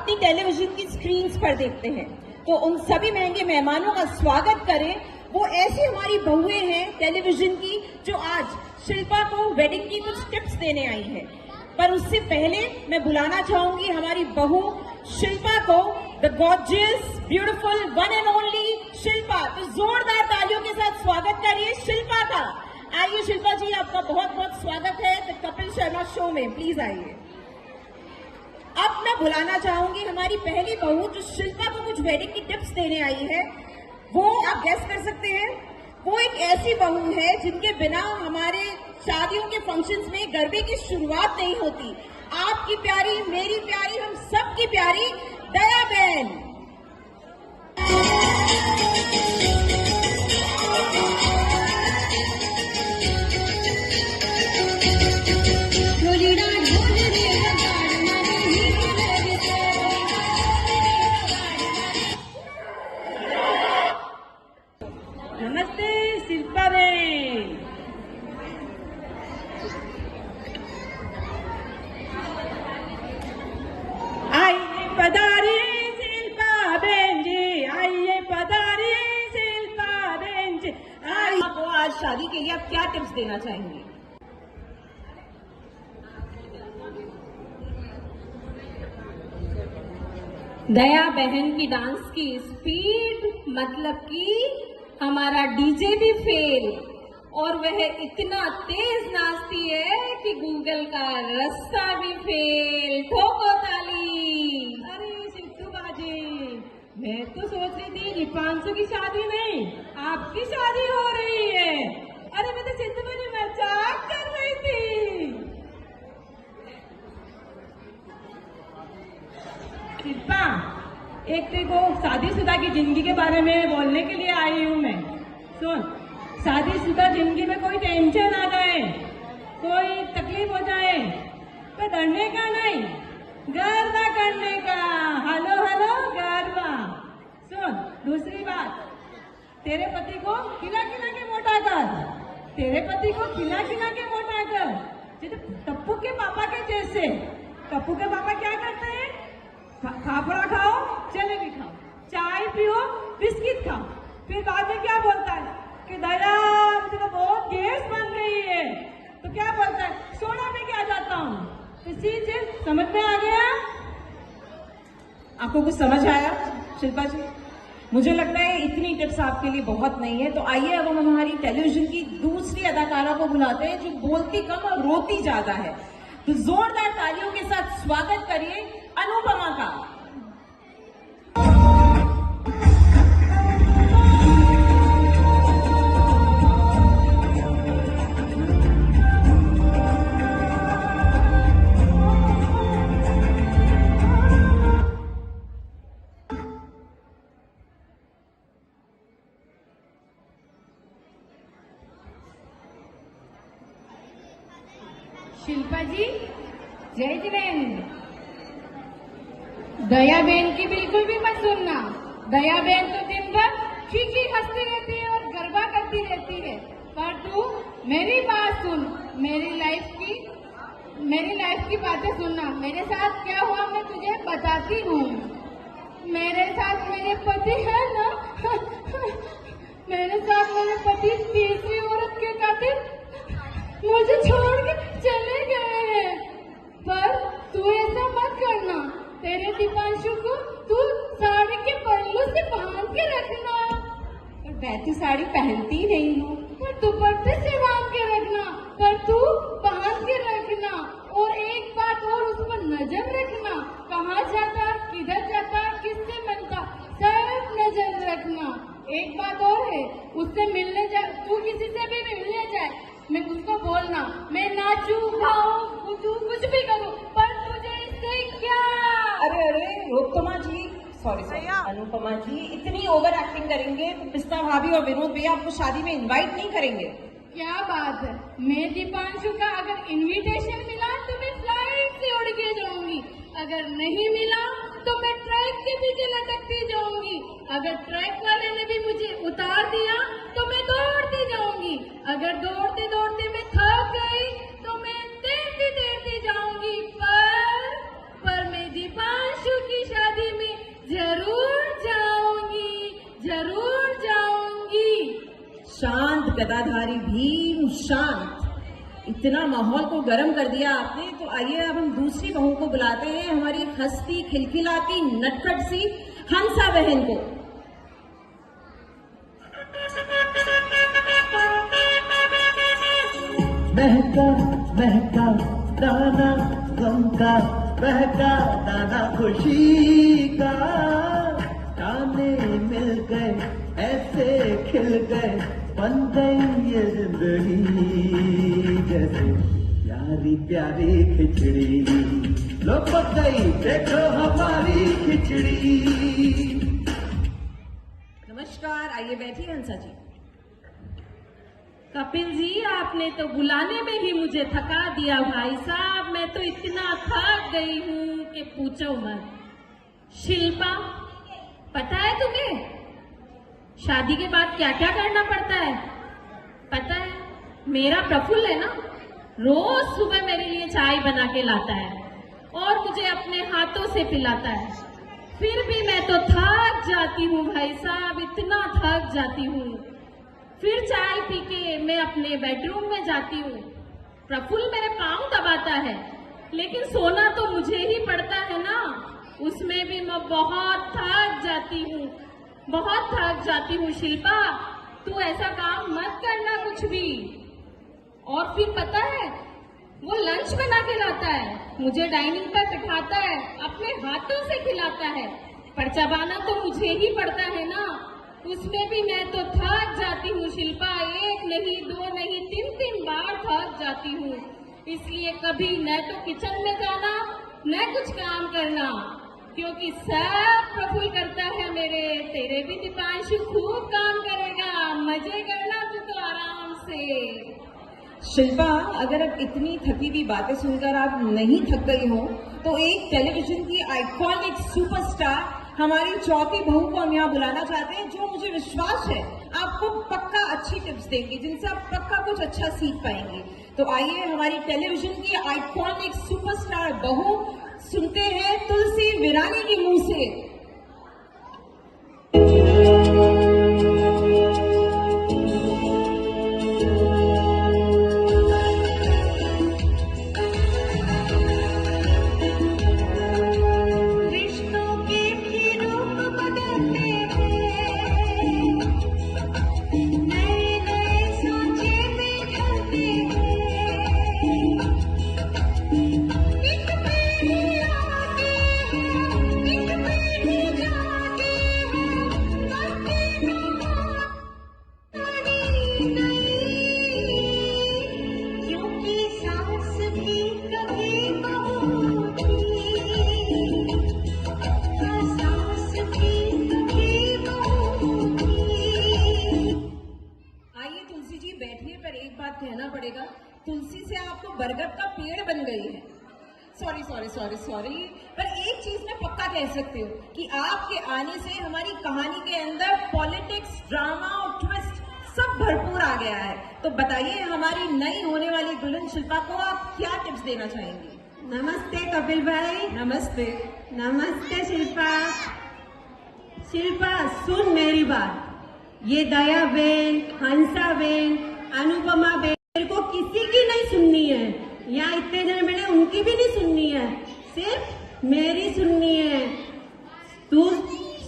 अपनी टेलीविजन की स्क्रीन्स पर देखते हैं। तो उन सभी महंगे मेहमानों का स्वागत करें। वो ऐसी हमारी बहुएं हैं टेलीविजन की जो आज शिल्पा को वेडिंग की कुछ टिप्स देने आई है। पर उससे पहले मैं बुलाना चाहूंगी हमारी बहू शिल्पा को, the gorgeous beautiful one and only Shilpa. तो जोरदार तालियों के साथ स्वागत करिए शिल्पा का। आइए शिल्पा जी, आपका बहुत बहुत स्वागत है द कपिल शर्मा शो में, प्लीज आइए। अब मैं बुलाना चाहूंगी हमारी पहली बहू जो शिल्पा को कुछ वेडिंग की टिप्स देने आई है। वो आप गेस कर सकते हैं, वो एक ऐसी बहू है जिनके बिना हमारे शादियों के फंक्शंस में गरबे की शुरुआत नहीं होती। आपकी प्यारी, मेरी प्यारी, हम सबकी प्यारी दया बहन। नमस्ते शिल्पा बहन। आइए पधारी शिल्पा बहन जी, आइए पधारी शिल्पा बहन जी। आपको आज शादी के लिए आप क्या टिप्स देना चाहेंगे? दया बहन की डांस की स्पीड, मतलब कि हमारा डीजे भी फेल, और वह इतना तेज नाचती है कि गूगल का रास्ता भी फेल। ठोको ताली। अरे शिल्पू बाजी, मैं तो सोच रही थी दीपांशु की शादी नहीं, आपकी शादी हो रही है। अरे मैं तो सिद्धू में मजाक कर रही थी। शिल्पा, एक देखो शादीशुदा की जिंदगी के बारे में बोलने के लिए आई हूँ मैं। सुन, शादीशुदा जिंदगी में कोई टेंशन आ जाए, कोई तकलीफ हो जाए तो डरने का नहीं, गरबा करने का। Hello hello garba. सुन, दूसरी बात, तेरे पति को खिला खिला के मोटा कर, तेरे पति को खिला खिला के मोटा कर। जैसे टप्पू के पापा के जैसे। टप्पू के पापा क्या करते हैं? फाफड़ा खाओ, जलेबी खाओ, चाय पियो, बिस्किट खाओ, फिर बाद में क्या बोलता है कि दया मुझे तो बहुत गैस बन रही है, तो क्या बोलता है? सोना में क्या जाता हूँ। इसी चीज समझ में आ गया? आपको कुछ समझ आया शिल्पा जी? मुझे लगता है इतनी टिप्स आपके लिए बहुत नहीं है। तो आइए अब हम हमारी टेलीविजन की दूसरी अदाकारा को बुलाते हैं जो बोलती कम और रोती ज्यादा है। तो जोरदार तालियों के साथ स्वागत करिए अनुपमा का। शिल्पा जी, जय जिनेन्द्र। दया बहन की बिल्कुल भी मत सुनना। दया बहन तो दिन भर खीखी हंसती रहती है और गरबा करती रहती है। पर तू मेरी बात सुन, मेरी लाइफ की बातें सुनना। मेरे साथ क्या हुआ मैं तुझे बताती हूँ। मेरे साथ मेरे पति है ना मेरे साथ मेरे पति तीसरी औरत के खातिर मुझे छोड़ के चले गए हैं। पर तू ऐसा मत करना। तेरे दीपांशु को तू साड़ी के पल्लू से बांध के रखना। पर मैं तो साड़ी पहनती नहीं हूँ। पर दुपट्टे से बांध के रखना, पर तू बांध के रखना। और एक बात और, उस पर नजर रखना, कहाँ जाता, किधर जाता, किससे मिलता, सब नजर रखना। एक बात और है, उससे मिलने जा, तू किसी से भी मिलने जाए, मैं उसको बोलना मैं नाचू, खाऊं, कुछ भी करूं, पर तुझे इससे क्या। अरे अनुपमा जी, सॉरी अनुपमा जी, इतनी ओवर एक्टिंग करेंगे तो पिस्ता भाभी और विनोद भैया आपको शादी में इनवाइट नहीं करेंगे। क्या बात है, मैं दीपांशु का अगर इनविटेशन मिला तो मैं फ्लाइट से उड़ के जाऊंगी, अगर नहीं मिला तो मैं ट्रक के पीछे लटकती जाऊंगी, अगर ट्रक वाले ने भी मुझे उतार दिया तो मैं दौड़ती जाऊंगी, अगर दौड़ते दौड़ते मैं थक गई तो मैं तैरती तैरती जाऊंगी। पर मैं दीपांशु की गदाधारी भीम शांत। इतना माहौल को गर्म कर दिया आपने। तो आइए अब हम दूसरी बहू को बुलाते हैं, हमारी हंसती खिलखिलाती नटखट सी हंसा बहन को। महका महका दाना गम का, महका दाना खुशी का, ताने मिल गए ऐसे खिल गए, बन गई ये जिंदगी जैसे प्यारी प्यारी खिचड़ी, लो पक गई देखो हमारी खिचड़ी। नमस्कार, आइए बैठिए हंसा जी। कपिल जी, आपने तो बुलाने में ही मुझे थका दिया भाई साहब। मैं तो इतना थक गई हूँ कि पूछो मत। शिल्पा, पता है तुम्हें शादी के बाद क्या क्या करना पड़ता है? पता है, मेरा प्रफुल्ल है ना, रोज सुबह मेरे लिए चाय बना के लाता है और मुझे अपने हाथों से पिलाता है। फिर भी मैं तो थक जाती हूँ भाई साहब, इतना थक जाती हूँ। फिर चाय पी के मैं अपने बेडरूम में जाती हूँ। प्रफुल्ल मेरे पाँव दबाता है, लेकिन सोना तो मुझे ही पड़ता है ना। उसमें भी मैं बहुत थक जाती हूँ, बहुत थक जाती हूँ। शिल्पा, तू ऐसा काम मत करना कुछ भी। और फिर पता है, वो लंच बना के लाता है, मुझे डाइनिंग पर बिठाता है, अपने हाथों से खिलाता है, पर चबाना तो मुझे ही पड़ता है ना। उसमें भी मैं तो थक जाती हूँ शिल्पा, एक नहीं दो नहीं तीन बार थक जाती हूँ। इसलिए कभी न तो किचन में जाना न कुछ काम करना, क्योंकि सब प्रफुल्ल करता है मेरे। तेरे भी दीपांशु खूब काम करेगा, मजे करना तू तो आराम से। शिल्पा, अगर अब इतनी थकी हुई बातें सुनकर आप नहीं थक गई हो, तो एक टेलीविजन की आइकॉनिक सुपरस्टार हमारी चौथी बहू को हम यहाँ बुलाना चाहते हैं, जो मुझे विश्वास है आपको पक्का अच्छी टिप्स देंगी, जिनसे आप पक्का कुछ अच्छा सीख पाएंगे। तो आइए हमारी टेलीविजन की आइकॉनिक सुपरस्टार बहू सुनते हैं तुलसी वीरानी के मुंह से। कहना पड़ेगा, तुलसी से आप तो बरगद का पेड़ बन गई है। सॉरी, पर एक चीज मैं पक्का कह सकती हूँ कि आपके आने से हमारी कहानी के अंदर पॉलिटिक्स, ड्रामा और ट्विस्ट सब भरपूर आ गया है। तो बताइए, हमारी नई होने वाली दुल्हन शिल्पा को आप क्या टिप्स देना चाहेंगी? नमस्ते कपिल भाई। नमस्ते। नमस्ते शिल्पा। शिल्पा, सुन मेरी बात। ये दया बेन, हंसा बेन, अनुपमा बेन, मेरे को किसी की नहीं सुननी है। यहाँ इतने जन मैंने उनकी भी नहीं सुननी है, सिर्फ मेरी सुननी है। तू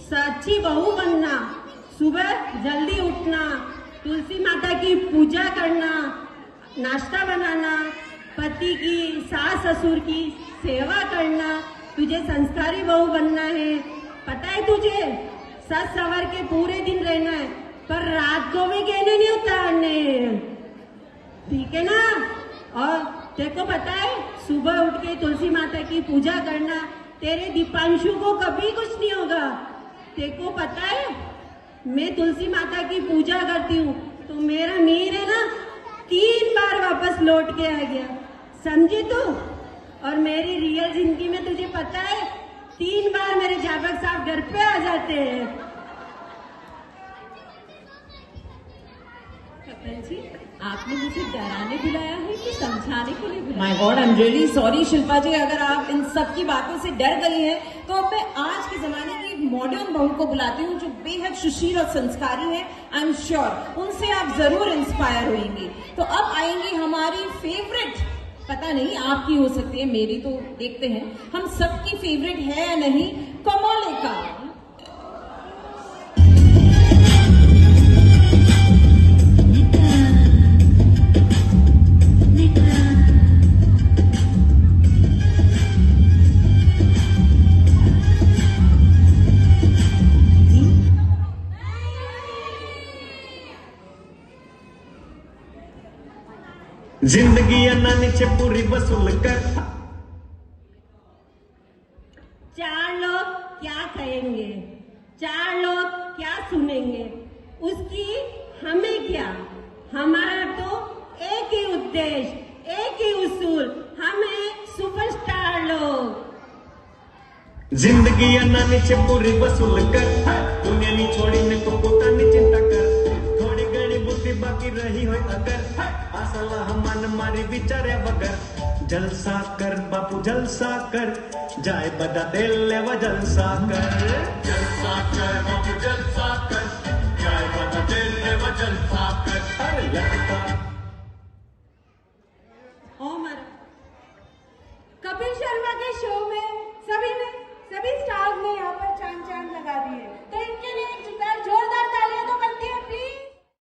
सच्ची बहू बनना, सुबह जल्दी उठना, तुलसी माता की पूजा करना, नाश्ता बनाना, पति की, सास ससुर की सेवा करना, तुझे संस्कारी बहू बनना है। पता है तुझे, सच सवर के पूरे दिन रहना है, पर रात को भी गहने नहीं उतारने, ठीक है ना? और तेको पता है, सुबह उठ के तुलसी माता की पूजा करना, तेरे दीपांशु को कभी कुछ नहीं होगा। तेको पता है, मैं तुलसी माता की पूजा करती हूँ तो मेरा मीर है ना 3 बार वापस लौट के आ गया, समझी तू? और मेरी रियल जिंदगी में तुझे पता है 3 बार मेरे जाबक साहब घर पे आ जाते हैं। कपिल जी, आपने मुझे डराने बुलाया है कि समझाने के लिए बुलाया? My god, I am really sorry Shilpa ji, अगर आप इन सब की बातों से डर गई हैं, तो अब मैं आज के जमाने की एक मॉडर्न बहू को बुलाती हूँ जो बेहद सुशील और संस्कारी है। आई एम श्योर उनसे आप जरूर इंस्पायर होंगी। तो अब आएंगी हमारी फेवरेट, पता नहीं आपकी हो सकती है, मेरी तो देखते हैं हम सबकी फेवरेट है या नहीं, कमलिका। जिंदगी अन्ना नीचे पूरी वसूल कर। चार लोग क्या कहेंगे, चार लोग क्या सुनेंगे, उसकी हमें क्या। हमारा तो एक ही उद्देश्य, एक ही उसूल, हमें सुपरस्टार लोग। जिंदगी अन्ना नीचे पूरी वसूल कर। दुनिया नी छोड़ी ने को पोता नी चिंता कर। थोड़ी घणी बुद्धि बाकी रही हो अगर, आसला मन मारी विचारे बगर। जलसा कर बापू जलसा कर, जाए बदा दिल लेवा जलसा कर। जलसा कर बापू जलसा कर, जाए बदा दिल लेवा जलसा कर। अरे लगता ओमर कपिल शर्मा के शो में सभी स्टार्स ने यहाँ पर चांद लगा दिए, तो इनके लिए एक जोरदार